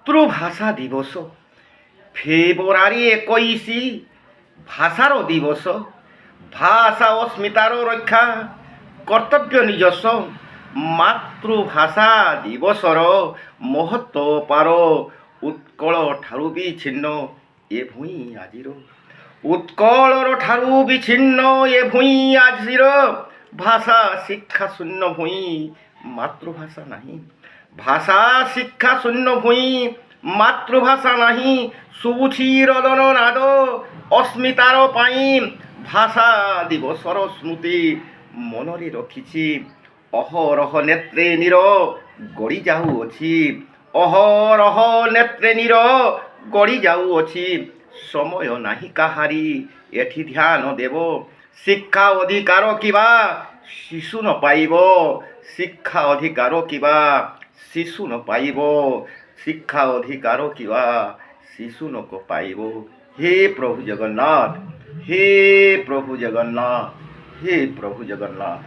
মাতৃভাষা দিবস ফেব্রুয়ারি 21 ভাষার দিবস। ভাষা অস্মিতার রক্ষা কর্তব্য নিজস্ব। মাতৃভাষা দিবসর মহত্ব পার উৎকଳ ଠାରୁ ବିଚ୍ଛିନ୍ନ ଏ ଭୂଇଁ ଆଜିର। ଉତ୍କଳର ଠାରୁ ବିଚ୍ଛିନ୍ନ ଏ ଭୂଇଁ ଆଜିର। ଭାଷା ଶିକ୍ଷା ଶୂନ୍ୟ ଭୂଇଁ ମାତୃଭାଷା ନାହିଁ। ଭାଷା ଶିକ୍ଷା ଶୂନ୍ୟ ଭୂଇଁ ମାତୃଭାଷା ନାହିଁ। ଶୁଭୁଛି ରଦନ ନାଦ ଅସ୍ମିତାର ପାଇଁ। ଭାଷା ଦିବସର ସ୍ମୃତି ମନରେ ରଖିଛି। ଅହରହ ନେତ୍ରେ ନୀର ଗଡ଼ି ଯାଉଅଛି। ଅହରହ ନେତ୍ରେ ନୀର ଗଡ଼ି ଯାଉଅଛି। ସମୟ ନାହିଁ କାହାରି ଏଠି ଧ୍ୟାନ ଦେବ। ଶିକ୍ଷା ଅଧିକାର କିବା ଶିଶୁ ନ ପାଇବ। ଶିକ୍ଷା ଅଧିକାର କିବା ଶିଶୁ ନ ପାଇବ। ଶିକ୍ଷା ଅଧିକାର କିବା ଶିଶୁ ନ ପାଇବ। हे प्रभु जगन्नाथ, हे प्रभु जगन्नाथ, हे प्रभु जगन्नाथ।